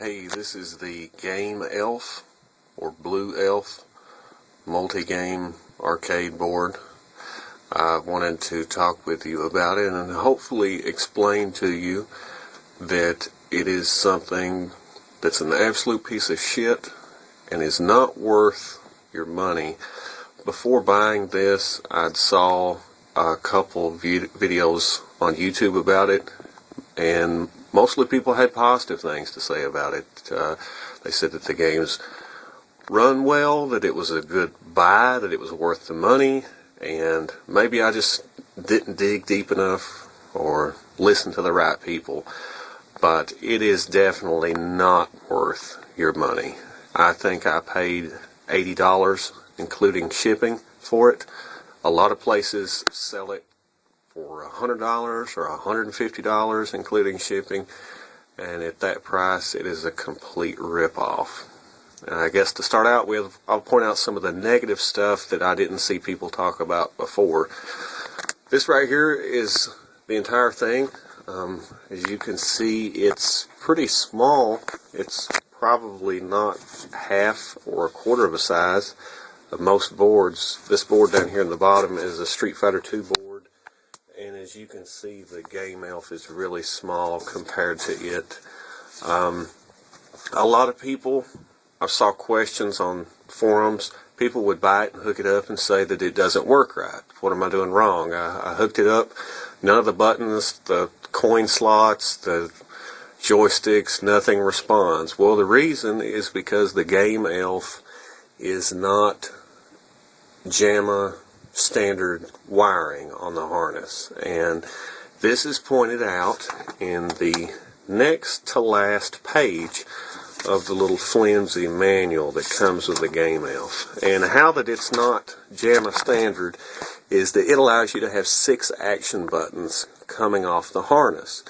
Hey, this is the Game Elf or Blue Elf multi-game arcade board. I wanted to talk with you about it and hopefully explain to you that it is something that's an absolute piece of shit and is not worth your money. Before buying this, I saw a couple videos on YouTube about it, and mostly people had positive things to say about it. They said that the games run well, that it was a good buy, that it was worth the money, and maybe I just didn't dig deep enough or listen to the right people. But it is definitely not worth your money. I think I paid $80, including shipping, for it. A lot of places sell it for $100 or $150, including shipping, and at that price it is a complete rip-off. And I guess to start out with, I'll point out some of the negative stuff that I didn't see people talk about before. This right here is the entire thing. As you can see, it's pretty small. It's probably not half or a quarter of a size of most boards. This board down here in the bottom is a Street Fighter 2 board. And as you can see, the Game Elf is really small compared to it. A lot of people, I saw questions on forums, people would buy it and hook it up and say that it doesn't work right. What am I doing wrong? I hooked it up, none of the buttons, the coin slots, the joysticks, nothing responds. Well, the reason is because the Game Elf is not JAMMA standard wiring on the harness, and this is pointed out in the next to last page of the little flimsy manual that comes with the Game Elf. And how that it's not JAMMA standard is that it allows you to have 6 action buttons coming off the harness.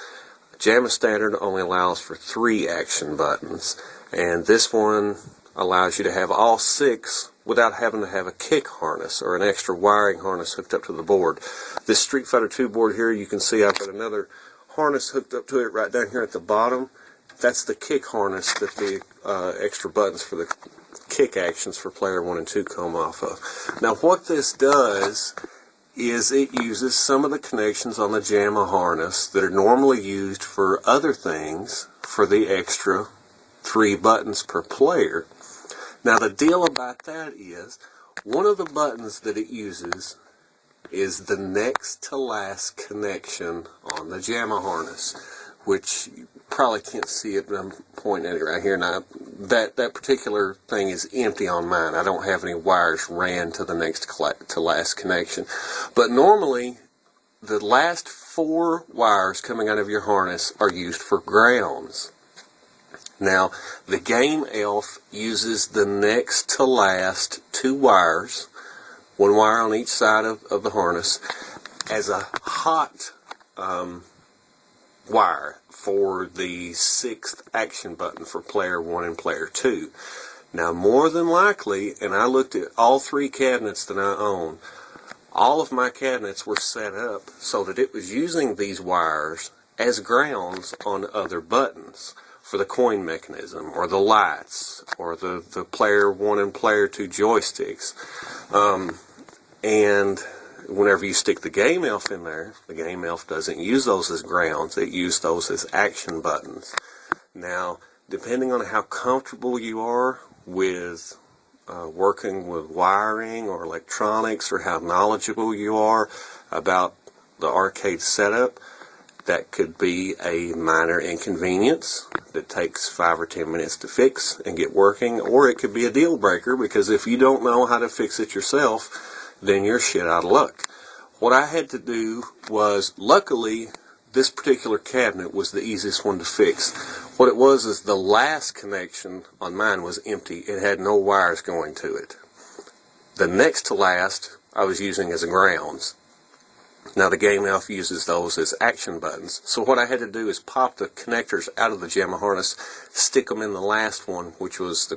JAMMA standard only allows for 3 action buttons, and this one allows you to have all 6 without having to have a kick harness or an extra wiring harness hooked up to the board. This Street Fighter 2 board here, you can see I've got another harness hooked up to it right down here at the bottom. That's the kick harness that the extra buttons for the kick actions for player 1 and 2 come off of. Now what this does is it uses some of the connections on the JAMMA harness that are normally used for other things for the extra 3 buttons per player. Now the deal about that is, one of the buttons that it uses is the next to last connection on the JAMMA harness, which you probably can't see it, but I'm pointing at it right here now. That particular thing is empty on mine. I don't have any wires ran to the next to last connection. But normally, the last 4 wires coming out of your harness are used for grounds. Now, the Game Elf uses the next to last 2 wires, 1 wire on each side of the harness, as a hot wire for the 6th action button for player 1 and player 2. Now, more than likely, and I looked at all 3 cabinets that I own, all of my cabinets were set up so that it was using these wires as grounds on other buttons for the coin mechanism, or the lights, or the player 1 and player 2 joysticks. And whenever you stick the Game Elf in there, the Game Elf doesn't use those as grounds, it uses those as action buttons. Now, depending on how comfortable you are with working with wiring or electronics, or how knowledgeable you are about the arcade setup, that could be a minor inconvenience that takes 5 or 10 minutes to fix and get working, or it could be a deal breaker, because if you don't know how to fix it yourself, then you're shit out of luck. What I had to do was, luckily, this particular cabinet was the easiest one to fix. What it was is the last connection on mine was empty. It had no wires going to it. The next to last I was using as a grounds. Now the Game Elf uses those as action buttons. So what I had to do is pop the connectors out of the JAMMA harness, stick them in the last one, which was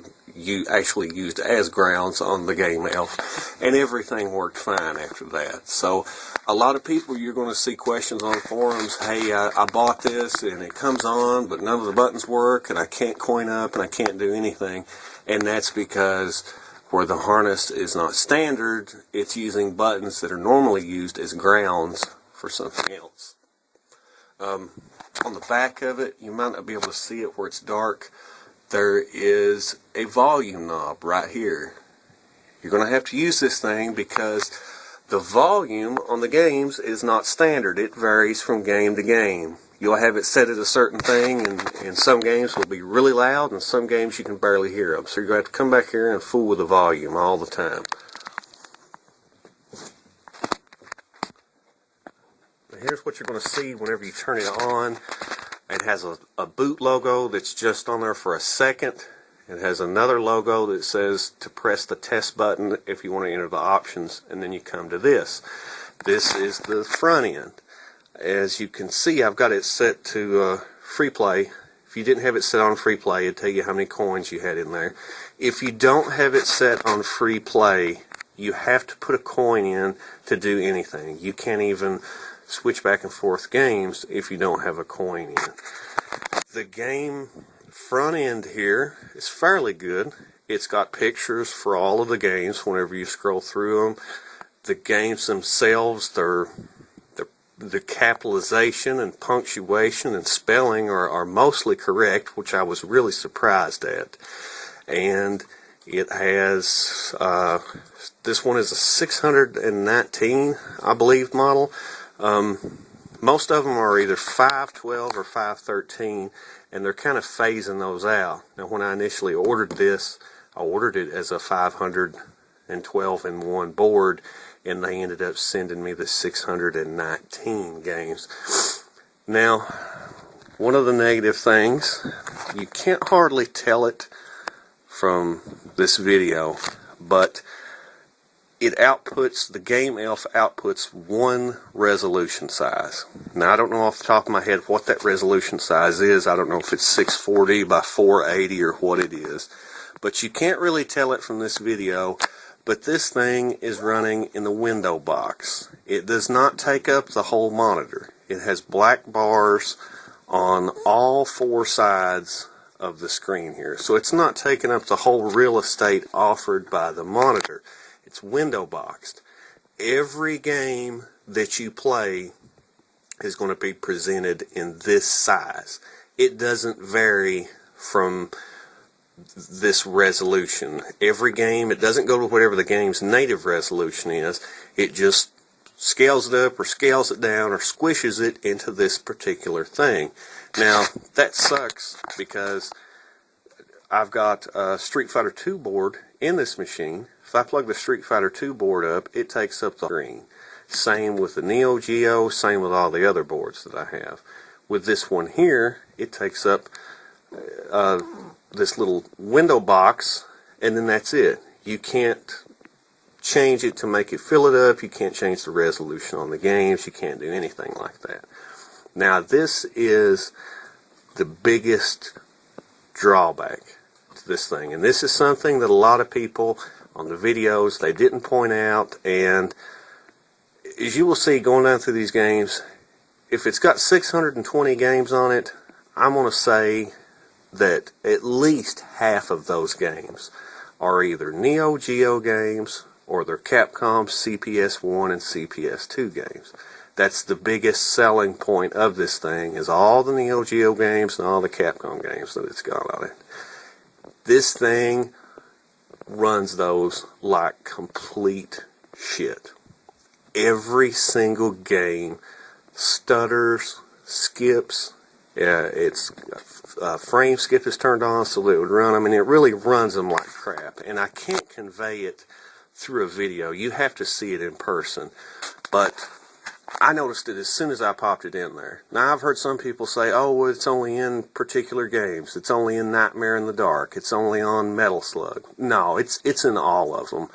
actually used as grounds on the Game Elf, and everything worked fine after that. So a lot of people, you're going to see questions on forums, hey, I bought this and it comes on, but none of the buttons work, and I can't coin up and I can't do anything. And that's because where the harness is not standard, it's using buttons that are normally used as grounds for something else. On the back of it, you might not be able to see it where it's dark. There is a volume knob right here. You're going to have to use this thing because the volume on the games is not standard. It varies from game to game. You'll have it set at a certain thing, and some games will be really loud, and some games you can barely hear them. So you're going to have to come back here and fool with the volume all the time. But here's what you're going to see whenever you turn it on. It has a boot logo that's just on there for a second. It has another logo that says to press the test button if you want to enter the options, and then you come to this. This is the front end. As you can see, I've got it set to free play. If you didn't have it set on free play, it'd tell you how many coins you had in there. If you don't have it set on free play, you have to put a coin in to do anything. You can't even switch back and forth games if you don't have a coin in. The game front end here is fairly good. It's got pictures for all of the games whenever you scroll through them. The games themselves, the capitalization and punctuation and spelling are mostly correct, which I was really surprised at. And it has, this one is a 619, I believe, model. Most of them are either 512 or 513, and they're kind of phasing those out. Now, when I initially ordered this, I ordered it as a 512 in one board, and they ended up sending me the 619 games. Now, one of the negative things, you can't hardly tell it from this video, but it outputs, the Game Elf outputs one resolution size. Now, I don't know off the top of my head what that resolution size is. I don't know if it's 640 by 480 or what it is. But you can't really tell it from this video. But this thing is running in the window box. It does not take up the whole monitor. It has black bars on all four sides of the screen here. So it's not taking up the whole real estate offered by the monitor. It's window boxed. Every game that you play is going to be presented in this size. It doesn't vary from this resolution. Every game, it doesn't go to whatever the game's native resolution is. It just scales it up or scales it down or squishes it into this particular thing. Now, that sucks because I've got a Street Fighter 2 board in this machine. If I plug the Street Fighter 2 board up, it takes up the screen. Same with the Neo-Geo, same with all the other boards that I have. With this one here, it takes up this little window box, and then that's it. You can't change it to make it fill it up. You can't change the resolution on the games. You can't do anything like that. Now, this is the biggest drawback to this thing, and this is something that a lot of people on the videos, they didn't point out, and as you will see going down through these games, if it's got 620 games on it, I'm going to say that at least half of those games are either Neo-Geo games or they're Capcom CPS-1 and CPS-2 games. That's the biggest selling point of this thing, is all the Neo-Geo games and all the Capcom games that it's got on it. This thing runs those like complete shit. Every single game stutters, skips. Its frame skip is turned on so that it would run them, and it really runs them like crap. And I can't convey it through a video. You have to see it in person. But I noticed it as soon as I popped it in there. Now, I've heard some people say, oh, well, it's only in particular games. It's only in Nightmare in the Dark. It's only on Metal Slug. No, it's in all of them.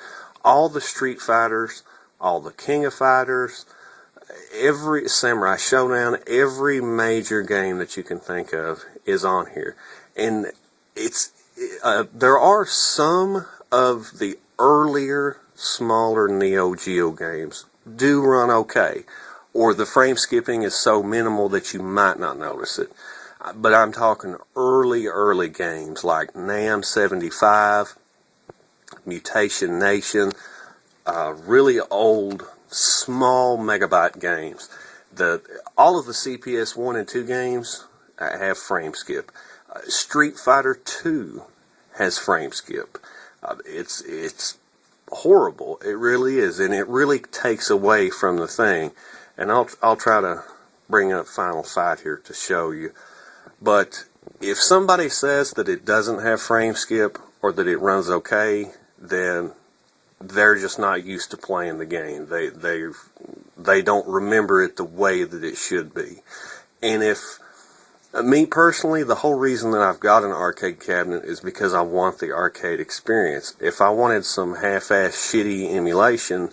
All the Street Fighters, all the King of Fighters, Every Samurai Showdown, every major game that you can think of is on here. And there are some of the earlier, smaller Neo-Geo games do run okay, or the frame skipping is so minimal that you might not notice it. But I'm talking early games like NAM 75, Mutation Nation, really old, small megabyte games. All of the CPS 1 and 2 games have frame skip. Street Fighter 2 has frame skip. It's horrible. It really is, and it really takes away from the thing. And I'll try to bring up Final Fight here to show you. But if somebody says that it doesn't have frame skip or that it runs okay, then they're just not used to playing the game. They don't remember it the way that it should be. And if me personally, the whole reason that I've got an arcade cabinet is because I want the arcade experience. If I wanted some half-ass shitty emulation,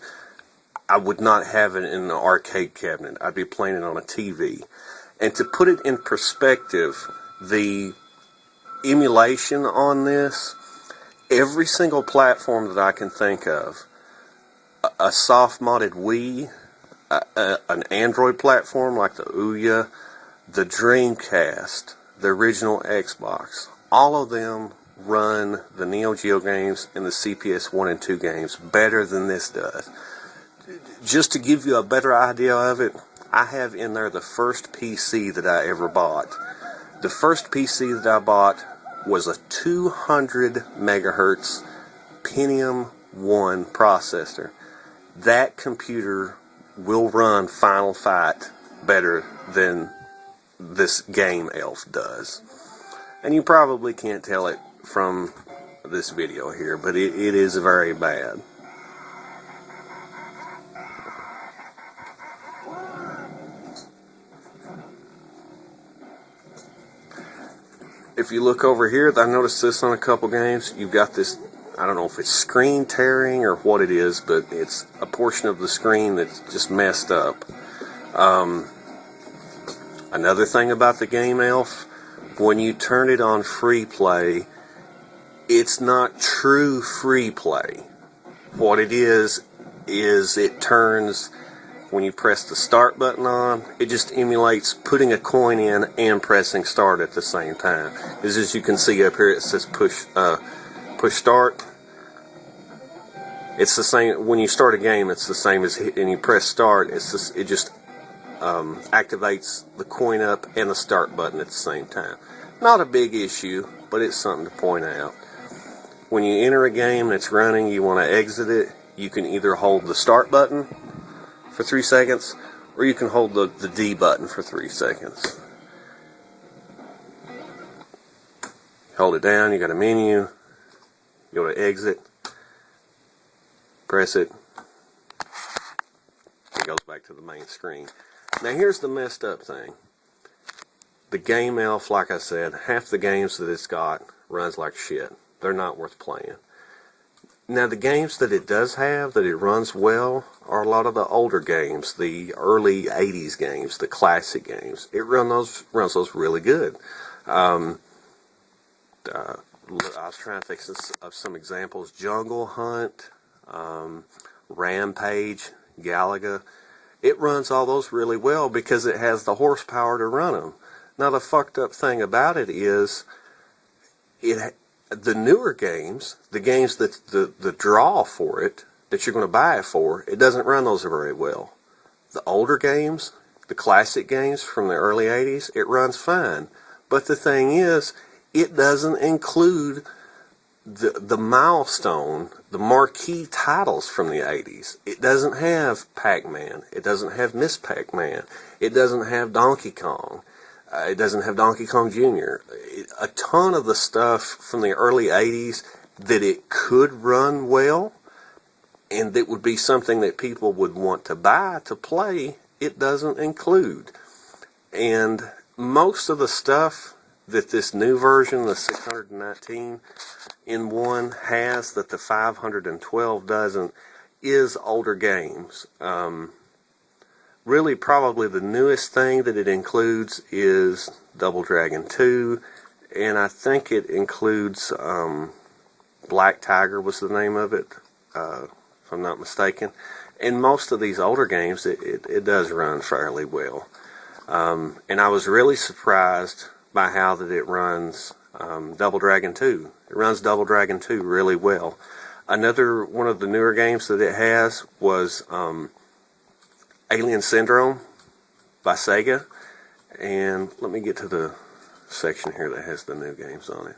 I would not have it in an arcade cabinet. I'd be playing it on a TV. And to put it in perspective, the emulation on this, every single platform that I can think of, a soft-modded Wii, an Android platform like the Ouya, the Dreamcast, the original Xbox, all of them run the Neo-Geo games and the CPS 1 and 2 games better than this does. Just to give you a better idea of it, I have in there the first PC that I ever bought. The first PC that I bought was a 200 megahertz Pentium 1 processor. That computer will run Final Fight better than this game Elf does. And you probably can't tell it from this video here, but it is very bad. If you look over here, I noticed this on a couple games. You've got this, I don't know if it's screen tearing or what it is, but it's a portion of the screen that's just messed up. Another thing about the game Elf, when you turn it on free play, it's not true free play. What it is it turns, when you press the start button on, it just emulates putting a coin in and pressing start at the same time. As you can see up here, it says push start. It's the same when you start a game. It's the same as and you press start. It just activates the coin up and the start button at the same time. Not a big issue, but it's something to point out. When you enter a game that's running, you want to exit it. You can either hold the start button for 3 seconds, or you can hold the D button for 3 seconds. Hold it down, you got a menu, you go to exit, press it, it goes back to the main screen. Now here's the messed up thing. The game Elf, like I said, half the games that it's got runs like shit. They're not worth playing. Now the games that it does have, that it runs well, are a lot of the older games, the early 80s games, the classic games. It runs those really good. I was trying to think of some examples. Jungle Hunt, Rampage, Galaga. It runs all those really well because it has the horsepower to run them. Now the fucked up thing about it is, the newer games, the games that the draw for it, that you're going to buy it for, it doesn't run those very well. The older games, the classic games from the early 80s, it runs fine. But the thing is, it doesn't include the milestone, the marquee titles from the 80s. It doesn't have Pac-Man. It doesn't have Miss Pac-Man. It doesn't have Donkey Kong. It doesn't have Donkey Kong Jr. A ton of the stuff from the early 80s that it could run well, and that would be something that people would want to buy to play, it doesn't include. And most of the stuff that this new version, the 619 in 1, has that the 512 doesn't, is older games. really probably the newest thing that it includes is Double Dragon 2, and I think it includes Black Tiger was the name of it, if I'm not mistaken. In most of these older games, it does run fairly well. And I was really surprised by how that it runs Double Dragon 2. It runs Double Dragon 2 really well. Another one of the newer games that it has was Alien Syndrome by Sega. And let me get to the section here that has the new games on it.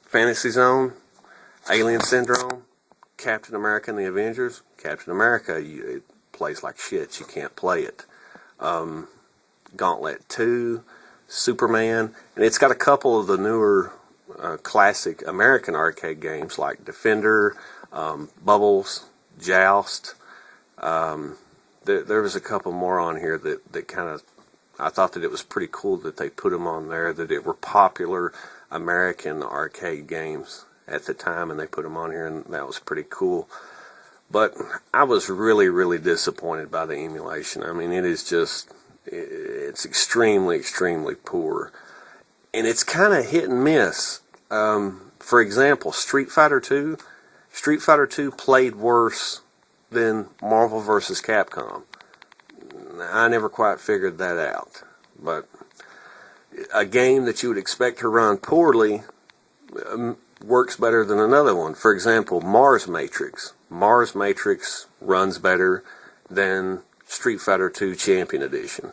Fantasy Zone, Alien Syndrome, Captain America and the Avengers. Captain America, it plays like shit. You can't play it. Gauntlet 2, Superman, and it's got a couple of the newer classic American arcade games like Defender, Bubbles, Joust. There was a couple more on here that kind of, I thought that it was pretty cool that they put them on there, that it were popular American arcade games at the time, and they put them on here, and that was pretty cool. But I was really, really disappointed by the emulation. I mean, it's extremely, extremely poor. And it's kind of hit and miss. For example, Street Fighter 2 played worse than Marvel vs. Capcom. I never quite figured that out. But a game that you would expect to run poorly works better than another one. For example, Mars Matrix. Mars Matrix runs better than Street Fighter 2 Champion Edition.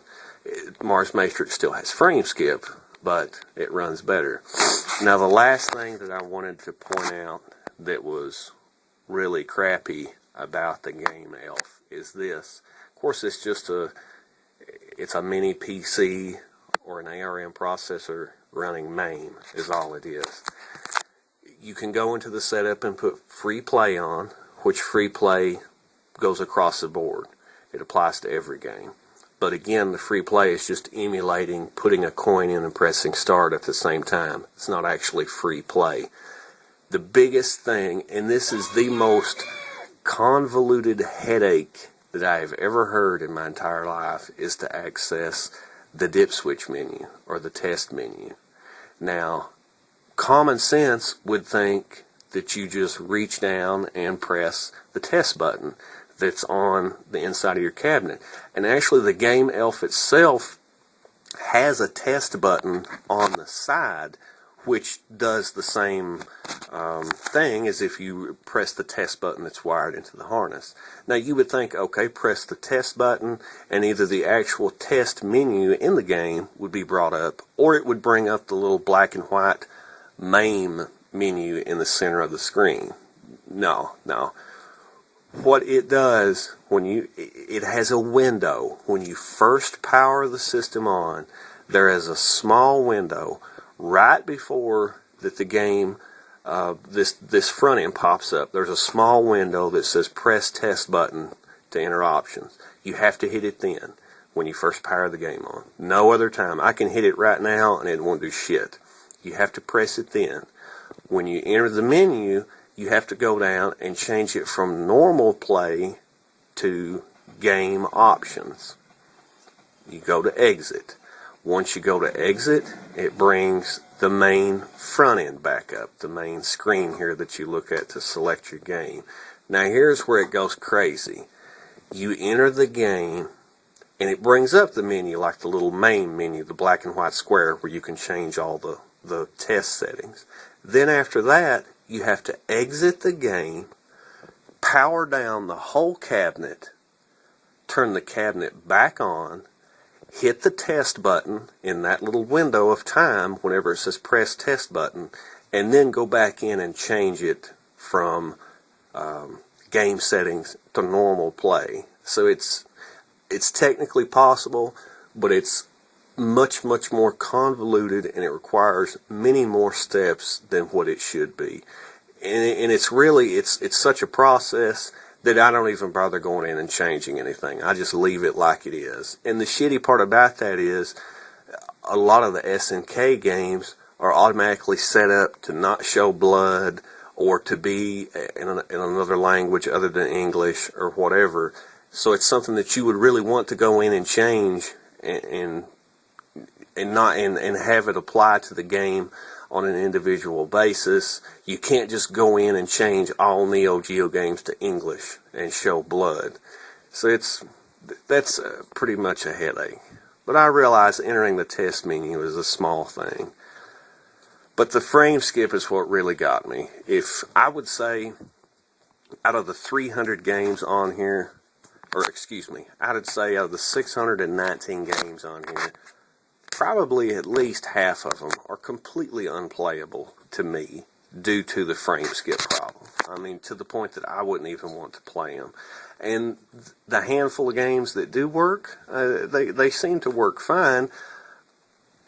Mars Matrix still has frame skip, but it runs better. Now, the last thing that I wanted to point out that was really crappy about the game Elf is this. Of course, it's a mini PC or an ARM processor running MAME is all it is. You can go into the setup and put free play on, which free play goes across the board. It applies to every game. But again, the free play is just emulating putting a coin in and pressing start at the same time. It's not actually free play. The biggest thing, and this is the most convoluted headache that I have ever heard in my entire life, is to access the dip switch menu or the test menu. Now, common sense would think that you just reach down and press the test button that's on the inside of your cabinet. And actually the game Elf itself has a test button on the side which does the same thing as if you press the test button that's wired into the harness. Now you would think, okay, press the test button and either the actual test menu in the game would be brought up, or it would bring up the little black and white MAME menu in the center of the screen. No. What it does, it has a window. When you first power the system on, there is a small window right before that the game, this front end pops up. There's a small window that says press test button to enter options. You have to hit it then when you first power the game on. No other time. I can hit it right now and it won't do shit. You have to press it then. When you enter the menu, you have to go down and change it from normal play to game options. You go to exit. Once you go to exit, it brings the main front end back up, the main screen here that you look at to select your game. Now here's where it goes crazy. You enter the game, and it brings up the menu like the little main menu, the black and white square where you can change all the test settings. Then after that, you have to exit the game, power down the whole cabinet, turn the cabinet back on, hit the test button in that little window of time whenever it says press test button, and then go back in and change it from game settings to normal play. So it's technically possible, but it's much more convoluted, and it requires many more steps than what it should be. And it's such a process that I don't even bother going in and changing anything. I just leave it like it is. And the shitty part about that is a lot of the SNK games are automatically set up to not show blood or to be in another language other than English or whatever. So it's something that you would really want to go in and change and have it apply to the game on an individual basis. You can't just go in and change all Neo-Geo games to English and show blood. So that's pretty much a headache. But I realize entering the test menu is a small thing. But the frame skip is what really got me. If I would say out of the 300 games on here, or excuse me, I would say out of the 619 games on here, probably at least half of them are completely unplayable to me due to the frame skip problem. I mean, to the point that I wouldn't even want to play them. And the handful of games that do work, they seem to work fine.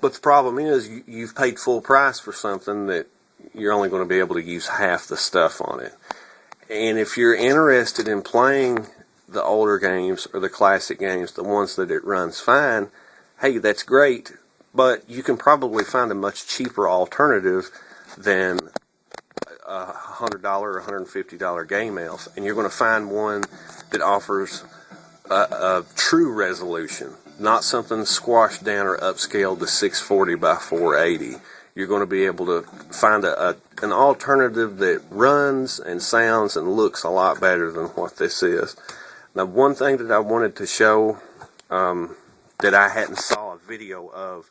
But the problem is you've paid full price for something that you're only going to be able to use half the stuff on it. And if you're interested in playing the older games or the classic games, the ones that it runs fine, hey, that's great. But you can probably find a much cheaper alternative than a $100 or $150 game elf, and you're going to find one that offers a true resolution, not something squashed down or upscaled to 640 by 480. You're going to be able to find an alternative that runs and sounds and looks a lot better than what this is. Now, one thing that I wanted to show that I hadn't saw a video of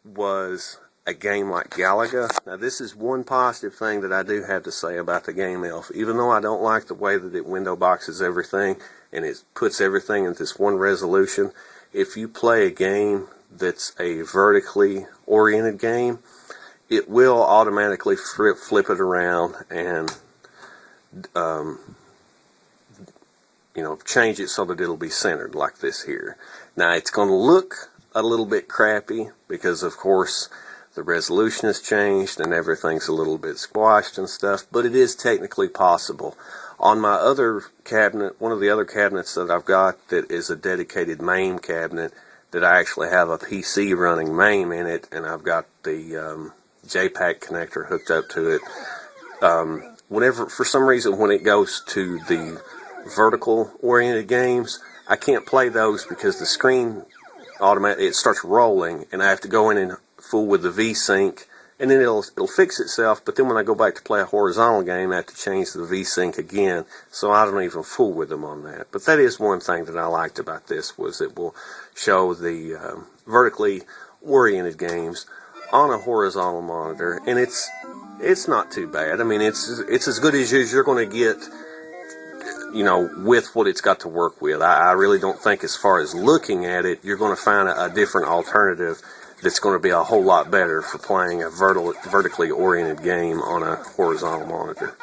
was a game like Galaga. Now, this is one positive thing that I do have to say about the game elf. Even though I don't like the way that it window boxes everything and it puts everything in this one resolution, if you play a game that's a vertically oriented game, it will automatically flip it around and change it so that it'll be centered like this here. Now, it's going to look a little bit crappy because, of course, the resolution has changed and everything's a little bit squashed and stuff, but it is technically possible. On my other cabinet, one of the other cabinets that I've got that is a dedicated MAME cabinet, that I actually have a PC running MAME in it, and I've got the JPAC connector hooked up to it. Whenever, for some reason, when it goes to the vertical oriented games, I can't play those because the screen automatically, it starts rolling, and I have to go in and fool with the VSync, and then it'll fix itself. But then when I go back to play a horizontal game, I have to change the VSync again, so I don't even fool with them on that. But that is one thing that I liked about this, was it will show the vertically oriented games on a horizontal monitor, and it's not too bad. I mean, it's as good as you're going to get, with what it's got to work with. I really don't think, as far as looking at it, you're going to find a different alternative that's going to be a whole lot better for playing a vertically oriented game on a horizontal monitor.